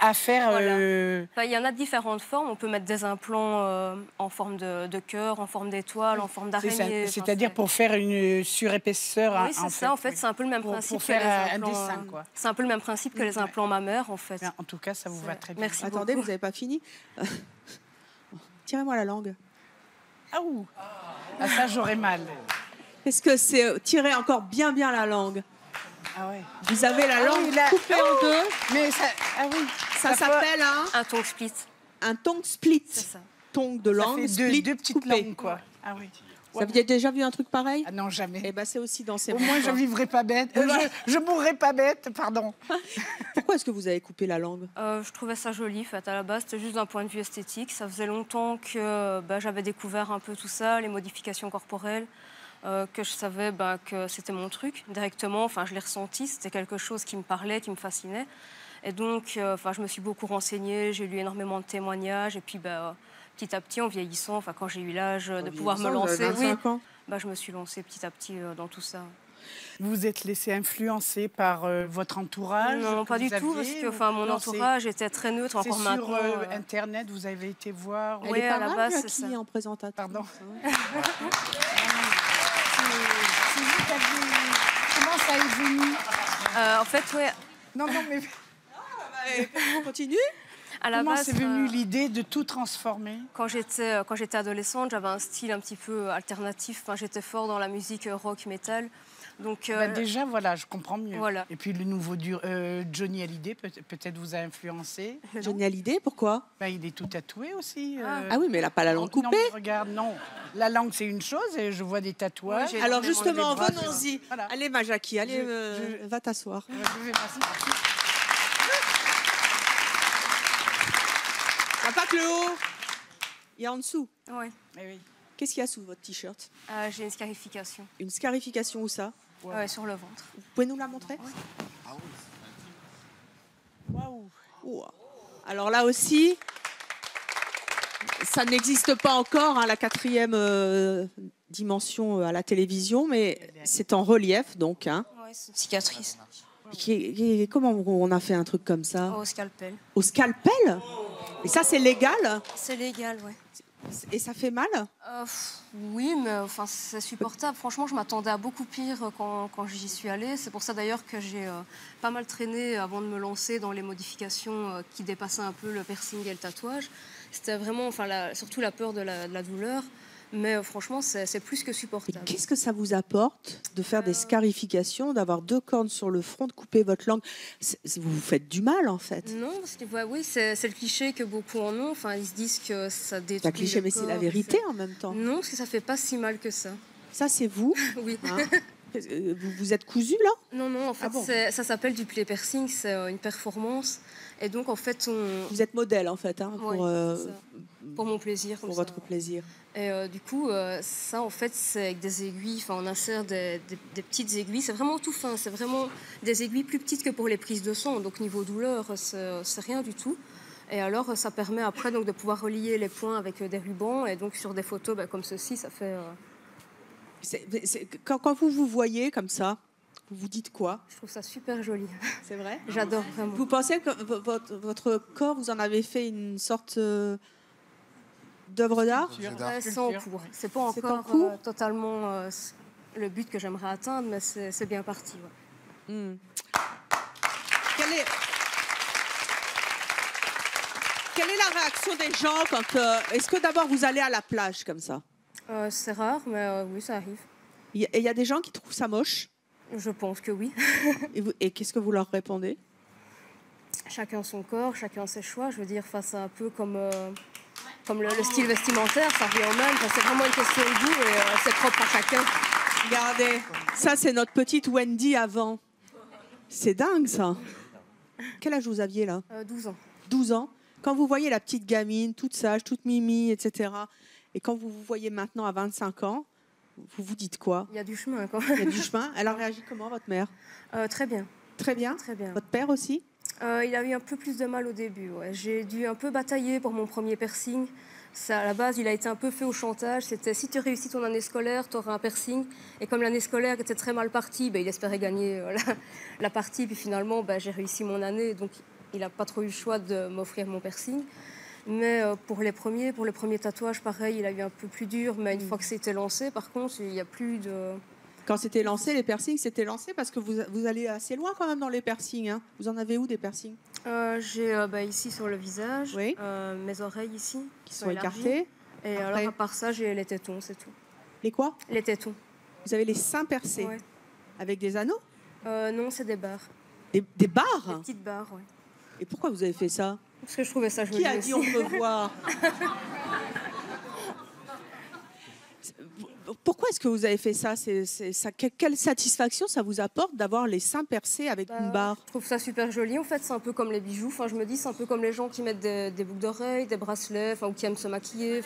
À faire... Voilà. Enfin, il y en a différentes formes. On peut mettre des implants en forme de cœur, en forme d'étoile, en forme d'araignée. C'est-à-dire pour faire une surépaisseur. Oui, c'est ça. En fait, c'est un peu le même principe pour que faire les un implants. dessin, quoi. C'est un peu le même principe que les implants mammaires, en fait. En tout cas, ça vous va très bien. Merci Attendez, beaucoup. vous n'avez pas fini? Tirez-moi la langue. Ah, ouh. Ah, ça, j'aurais mal. Qu'est-ce que c'est? Tirez encore bien la langue. Ah ouais. Vous avez la langue coupée en deux. Mais ça, ah oui, ça s'appelle un tongue split. Un tongue split. C'est ça. Tongue de langue, fait split, deux petites coupée. langues, quoi. Ah oui. Vous aviez déjà vu un truc pareil? Ah non, jamais. Eh ben, c'est aussi dans ces Au moins, je vivrai pas bête. Je mourrai pas bête, pardon. Pourquoi est-ce que vous avez coupé la langue? Je trouvais ça joli. En fait, à la base, c'était juste d'un point de vue esthétique. Ça faisait longtemps que j'avais découvert un peu tout ça, les modifications corporelles, que je savais que c'était mon truc directement. Enfin, je l'ai ressenti. C'était quelque chose qui me parlait, qui me fascinait. Et donc, je me suis beaucoup renseignée. J'ai lu énormément de témoignages. Et puis, petit à petit, en vieillissant, quand j'ai eu l'âge de pouvoir me lancer, je me suis lancée petit à petit dans tout ça. Vous vous êtes laissé influencer par votre entourage? Non, pas du tout, parce que mon entourage était très neutre encore maintenant. Sur Internet, vous avez été voir? Elle est pas à la mal, base, Jackie, c'est ça. en présentateur. Pardon. Comment ça est venu? En fait, oui. Non, mais... Continue. À la Comment base, c'est venu l'idée de tout transformer? Quand j'étais adolescente, j'avais un style un petit peu alternatif. Enfin, j'étais fort dans la musique rock, metal. Donc, déjà, voilà, je comprends mieux. Voilà. Et puis le nouveau Johnny Hallyday peut-être vous a influencé. Johnny Hallyday, pourquoi? Il est tout tatoué aussi. Ah oui, mais elle n'a pas la langue coupée. Non, mais regarde, non. La langue, c'est une chose et je vois des tatouages. Oui, alors justement, bras, venons-y. Voilà. Allez, ma Jackie, allez, va t'asseoir. Je vais m'asseoir. Il n'y a pas que le haut. Il y a en dessous. Oui. Oui. Qu'est-ce qu'il y a sous votre t-shirt? J'ai une scarification. Une scarification, où ça? Sur le ventre. Vous pouvez nous la montrer? Waouh. Wow. Alors là aussi, ça n'existe pas encore, la 4e dimension à la télévision, mais c'est en relief, donc. Oui, c'est une cicatrice. Comment on a fait un truc comme ça? Au scalpel. Au scalpel? Et ça, c'est légal? C'est légal, oui. Et ça fait mal? Oui, mais c'est supportable. Franchement, je m'attendais à beaucoup pire quand j'y suis allée. C'est pour ça d'ailleurs que j'ai pas mal traîné avant de me lancer dans les modifications qui dépassaient un peu le piercing et le tatouage. C'était vraiment, surtout la peur de la douleur. Mais franchement, c'est plus que supportable. Qu'est-ce que ça vous apporte de faire des scarifications, d'avoir 2 cornes sur le front, de couper votre langue? Vous vous faites du mal, en fait. Non, parce que oui, c'est le cliché que beaucoup en ont. Enfin, ils se disent que ça détruit. C'est un cliché, mais c'est la vérité en même temps. Non, parce que ça fait pas si mal que ça. Ça, c'est vous? Oui. Vous êtes cousu, là? Non, en fait, ça s'appelle du play piercing, c'est une performance. Et donc, en fait, Vous êtes modèle, en fait, pour mon plaisir. Pour votre plaisir. Et du coup, ça, en fait, c'est avec des aiguilles. Enfin, on insère des petites aiguilles. C'est vraiment tout fin. C'est vraiment des aiguilles plus petites que pour les prises de sang. Donc, niveau douleur, c'est rien du tout. Et alors, ça permet après donc, de pouvoir relier les points avec des rubans. Et donc, sur des photos comme ceci, ça fait... Quand vous vous voyez comme ça, vous vous dites quoi? Je trouve ça super joli. C'est vrai? J'adore vraiment. Vous pensez que votre corps, vous en avez fait une sorte d'œuvre d'art? C'est en cours. C'est pas encore totalement le but que j'aimerais atteindre, mais c'est bien parti. Ouais. Quelle est la réaction des gens quand... Est-ce que d'abord vous allez à la plage comme ça? C'est rare, mais oui, ça arrive. Et il y a des gens qui trouvent ça moche? Je pense que oui. Et qu'est-ce que vous leur répondez? Chacun son corps, chacun ses choix. Je veux dire, c'est un peu comme le style vestimentaire, ça revient au même. C'est vraiment une question de goût et c'est propre à chacun. Regardez, ça c'est notre petite Wendy avant. C'est dingue ça. Quel âge vous aviez là? 12 ans. 12 ans. Quand vous voyez la petite gamine, toute sage, toute mimi, etc. Et quand vous vous voyez maintenant à 25 ans, vous vous dites quoi? Il y a du chemin, quoi. Il y a du chemin. Elle a réagi comment, votre mère? Très bien. Très bien? Très bien. Votre père aussi? Il a eu un peu plus de mal au début. Ouais. J'ai dû un peu batailler pour mon premier piercing. Ça, à la base, il a été un peu fait au chantage. C'était si tu réussis ton année scolaire, tu auras un piercing. Et comme l'année scolaire était très mal partie, il espérait gagner la partie. Puis finalement, j'ai réussi mon année. Donc, il n'a pas trop eu le choix de m'offrir mon piercing. Mais pour le premier tatouage, pareil, il a eu un peu plus dur. Mais une fois que c'était lancé, par contre, il n'y a plus de... Quand c'était lancé, les piercings, c'était lancé parce que vous allez assez loin quand même dans les piercings. Hein. Vous en avez où des piercings? J'ai ici sur le visage, oui. Mes oreilles ici, qui sont écartées. Et après... alors à part ça, j'ai les tétons, c'est tout. Les quoi? Les tétons. Vous avez les seins percés? Ouais. Avec des anneaux? Non, c'est des barres. Des barres? Des petites barres, oui. Et pourquoi vous avez fait ça? Parce que je trouvais ça joli. Qui a dit on peut voir? Pourquoi est-ce que vous avez fait ça, quelle satisfaction ça vous apporte d'avoir les seins percés avec une barre? Je trouve ça super joli. En fait, c'est un peu comme les bijoux. Enfin, je me dis, c'est un peu comme les gens qui mettent des boucles d'oreilles, des bracelets, ou qui aiment se maquiller.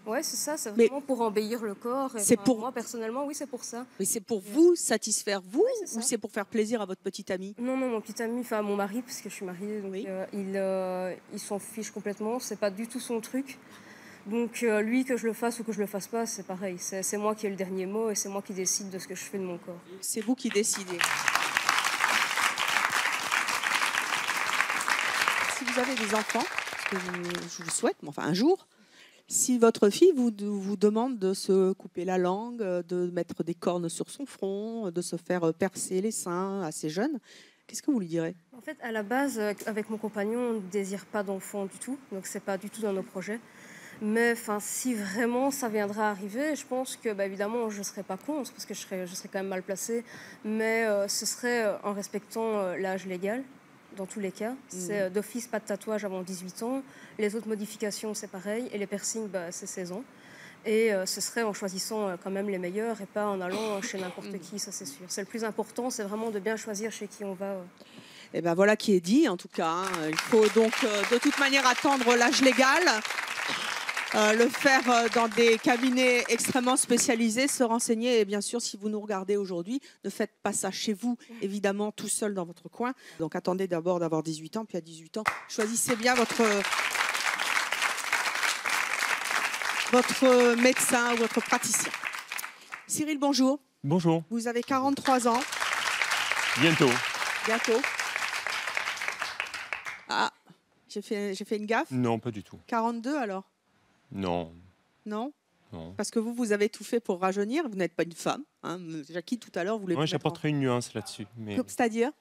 Ouais, c'est ça. C'est vraiment pour embellir le corps. Moi, personnellement, oui, c'est pour ça. Mais c'est pour vous satisfaire, vous, ou c'est pour faire plaisir à votre petit ami? Non, mon petit ami, mon mari, parce que je suis mariée, donc il s'en fiche complètement. C'est pas du tout son truc. Donc lui, que je le fasse ou que je le fasse pas, c'est pareil. C'est moi qui ai le dernier mot et c'est moi qui décide de ce que je fais de mon corps. C'est vous qui décidez. Si vous avez des enfants, ce que je vous le souhaite, mais enfin un jour, si votre fille vous demande de se couper la langue, de mettre des cornes sur son front, de se faire percer les seins assez jeune, qu'est-ce que vous lui direz? En fait, à la base, avec mon compagnon, on ne désire pas d'enfant du tout, donc c'est pas du tout dans nos projets. Mais si vraiment ça viendra arriver, je pense que évidemment je ne serais pas contre parce que je serais quand même mal placée, mais ce serait en respectant l'âge légal dans tous les cas. C'est d'office pas de tatouage avant 18 ans, les autres modifications c'est pareil et les piercings c'est 16 ans. Et ce serait en choisissant quand même les meilleurs et pas en allant chez n'importe qui, ça c'est sûr. C'est le plus important, c'est vraiment de bien choisir chez qui on va. Et ben voilà qui est dit en tout cas. Hein. Il faut donc de toute manière attendre l'âge légal. Le faire dans des cabinets extrêmement spécialisés, se renseigner. Et bien sûr, si vous nous regardez aujourd'hui, ne faites pas ça chez vous, évidemment, tout seul dans votre coin. Donc attendez d'abord d'avoir 18 ans, puis à 18 ans, choisissez bien votre médecin ou votre praticien. Cyril, bonjour. Bonjour. Vous avez 43 ans. Bientôt. Bientôt. Ah, j'ai fait une gaffe? Non, pas du tout. 42 alors? Non. Non? Non. Parce que vous avez tout fait pour rajeunir. Vous n'êtes pas une femme. Hein. Jackie, tout à l'heure, vous voulez... Moi, j'apporterai une nuance là-dessus. Mais... C'est-à-dire?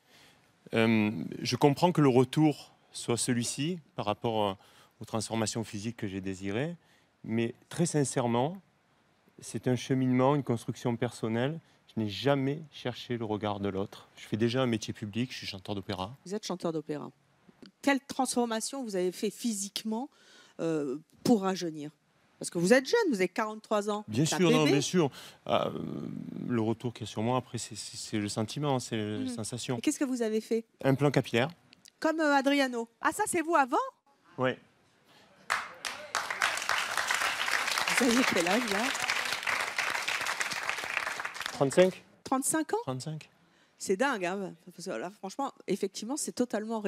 Je comprends que le retour soit celui-ci par rapport aux transformations physiques que j'ai désirées. Mais très sincèrement, c'est un cheminement, une construction personnelle. Je n'ai jamais cherché le regard de l'autre. Je fais déjà un métier public, je suis chanteur d'opéra. Vous êtes chanteur d'opéra. Quelle transformation vous avez fait physiquement pour rajeunir? Parce que vous êtes jeune, vous avez 43 ans. Bien sûr, non, bien sûr. Le retour qu'il y a sur moi, après, c'est le sentiment, c'est la sensation. Et qu'est-ce que vous avez fait? Un plan capillaire. Comme Adriano. Ah, ça, c'est vous avant? Oui. Vous aviez quel âge, là? 35. 35 ans? 35. C'est dingue, hein, parce que là, franchement, effectivement, c'est totalement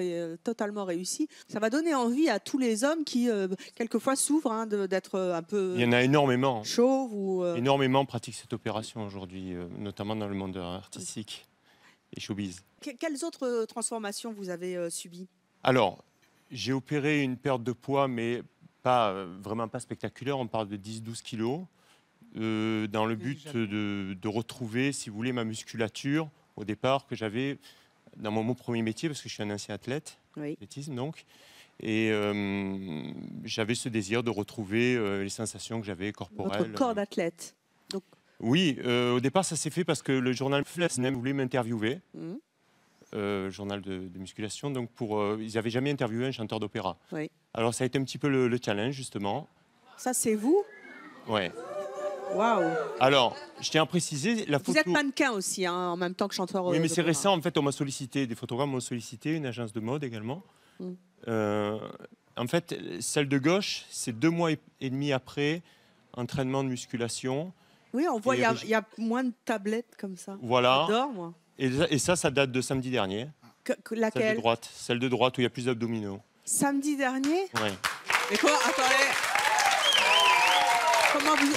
réussi. Ça va donner envie à tous les hommes qui, quelquefois, souffrent hein, d'être un peu Il y en a énormément. chauves. Énormément pratiquent cette opération aujourd'hui, notamment dans le monde artistique et showbiz. Quelles autres transformations vous avez subies? Alors, j'ai opéré une perte de poids, mais vraiment pas spectaculaire. On parle de 10-12 kilos, dans le but de retrouver, si vous voulez, ma musculature au départ que j'avais dans mon premier métier, parce que je suis un ancien athlète, athlétisme donc. Et j'avais ce désir de retrouver les sensations que j'avais corporelles. Votre corps d'athlète. Donc... Oui, au départ, ça s'est fait parce que le journal Flesnem voulait m'interviewer. Journal de musculation, donc ils n'avaient jamais interviewé un chanteur d'opéra. Oui. Alors ça a été un petit peu le challenge, justement. Ça, c'est vous? Ouais. Waouh. Alors, je tiens à préciser, la photo... Vous êtes mannequin aussi, hein, en même temps que chanteur. Oui, mais c'est récent, en fait, on m'a sollicité, des photographes m'ont sollicité, une agence de mode également. En fait, celle de gauche, c'est 2 mois et demi après entraînement de musculation. Oui, on voit, il y a moins de tablettes comme ça. Voilà. J'adore, moi. Et ça date de samedi dernier. Laquelle? Celle de droite, où il y a plus d'abdominaux. Samedi dernier? Oui. Et quoi? Attendez. Comment vous...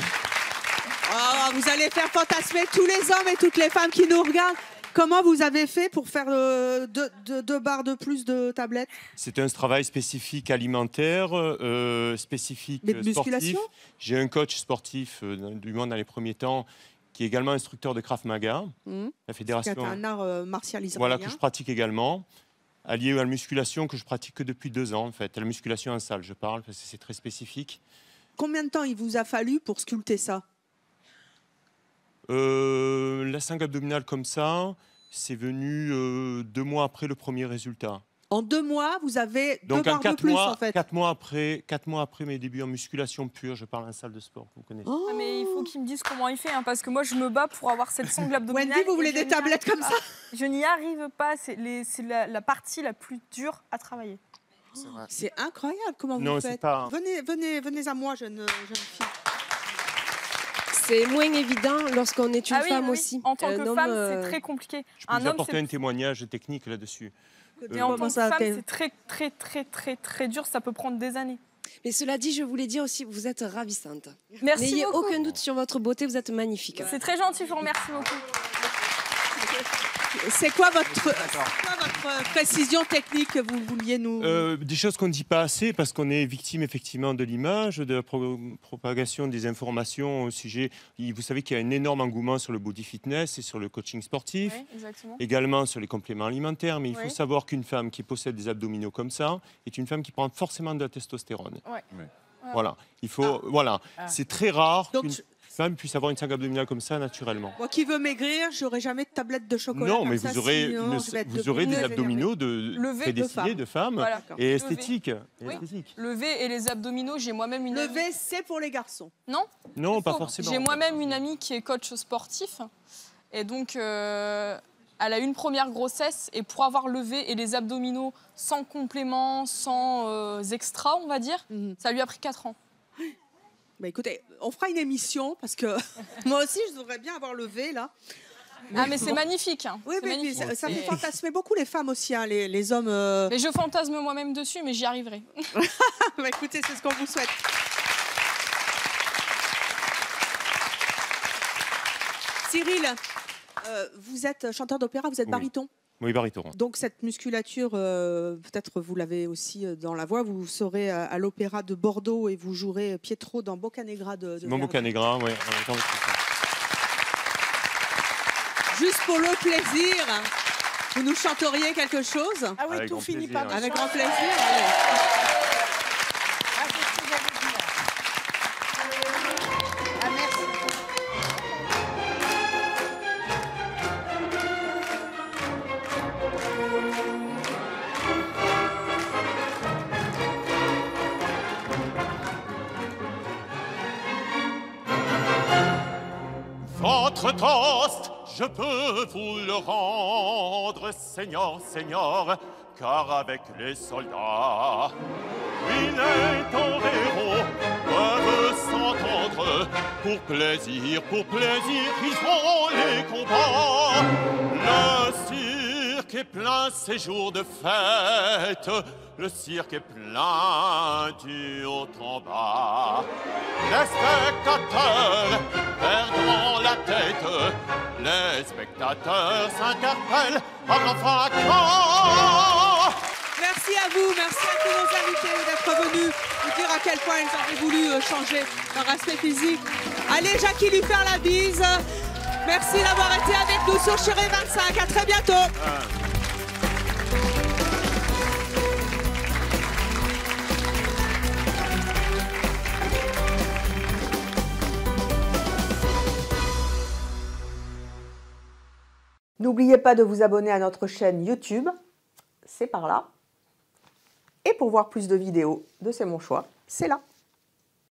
Oh, vous allez faire fantasmer tous les hommes et toutes les femmes qui nous regardent. Comment vous avez fait pour faire 2 barres de plus de tablettes? C'est un travail spécifique alimentaire, spécifique musculation. sportif. J'ai un coach sportif, du moins dans les premiers temps, qui est également instructeur de Krav Maga, la fédération. C'est un art martial israélien. Voilà, que je pratique également, allié à la musculation que je pratique que depuis 2 ans, en fait. La musculation en salle, je parle, parce que c'est très spécifique. Combien de temps il vous a fallu pour sculpter ça? La cingle abdominale comme ça, c'est venu 2 mois après le premier résultat. En 2 mois, vous avez donc 2 barres de plus, en fait. 4 mois après mes débuts en musculation pure, je parle en salle de sport, vous connaissez. Ah, mais il faut qu'il me dise comment il fait, hein, parce que moi je me bats pour avoir cette sangle abdominale. Wendy, vous voulez des tablettes comme ça? Je n'y arrive pas, c'est la partie la plus dure à travailler. C'est incroyable comment vous faites. Pas... Venez à moi, jeune fille. C'est moins évident lorsqu'on est une femme oui. aussi. En tant que femme, c'est très compliqué. Je peux vous apporter un témoignage technique là-dessus. Mais en tant que femme, c'est très dur, ça peut prendre des années. Mais cela dit, je voulais dire aussi, vous êtes ravissante. Merci N'ayez beaucoup. aucun doute sur votre beauté, vous êtes magnifique. C'est très gentil, je vous remercie beaucoup. C'est quoi votre précision technique que vous vouliez nous... Des choses qu'on ne dit pas assez, parce qu'on est victime effectivement de l'image, de la propagation des informations au sujet. Vous savez qu'il y a un énorme engouement sur le body fitness et sur le coaching sportif, également sur les compléments alimentaires, mais il faut savoir qu'une femme qui possède des abdominaux comme ça est une femme qui prend forcément de la testostérone. Voilà, c'est très rare qu'une femme puisse avoir une sangle abdominale comme ça naturellement. Moi qui veux maigrir, j'aurai jamais de tablette de chocolat. Non, comme mais ça, vous aurez, sinon, des abdominaux prédestinés de femmes voilà. et esthétiques. Le V et les abdominaux, j'ai moi-même une amie. Le V, c'est pour les garçons. Non. Non, pas forcément. J'ai moi-même une amie qui est coach sportif. Et donc, elle a eu une première grossesse. Et pour avoir le V et les abdominaux sans complément, sans extra, on va dire, ça lui a pris 4 ans. Bah écoutez, on fera une émission parce que moi aussi je voudrais bien avoir le V là. Mais c'est magnifique. Hein. Oui, mais ça fait fantasmer beaucoup les femmes aussi, hein, les hommes. Mais je fantasme moi-même dessus, mais j'y arriverai. Bah écoutez, c'est ce qu'on vous souhaite. Cyril, vous êtes chanteur d'opéra, vous êtes baryton. Oui, baryton. Donc cette musculature, peut-être vous l'avez aussi dans la voix, vous serez à l'Opéra de Bordeaux et vous jouerez Pietro dans Boccanegra de Mon Boccanegra, oui. Juste pour le plaisir, vous nous chanteriez quelque chose? Ah oui, avec tout finit par... Avec grand plaisir. Votre toast, je peux vous le rendre, Seigneur, Seigneur, car avec les soldats, il est un héros. peuvent s'entendre. Pour plaisir, ils font les combats. Le cirque est plein ces jours de fête. Le cirque est plein du haut en bas. Les spectateurs perdront la tête. Les spectateurs s'interpellent à grand fracas. Merci à vous, merci à tous nos invités d'être venus nous dire à quel point ils auraient voulu changer leur aspect physique. Allez, Jackie, lui faire la bise. Merci d'avoir été avec nous sur Chérie 25. À très bientôt. N'oubliez pas de vous abonner à notre chaîne YouTube, c'est par là. Et pour voir plus de vidéos de C'est mon choix, c'est là.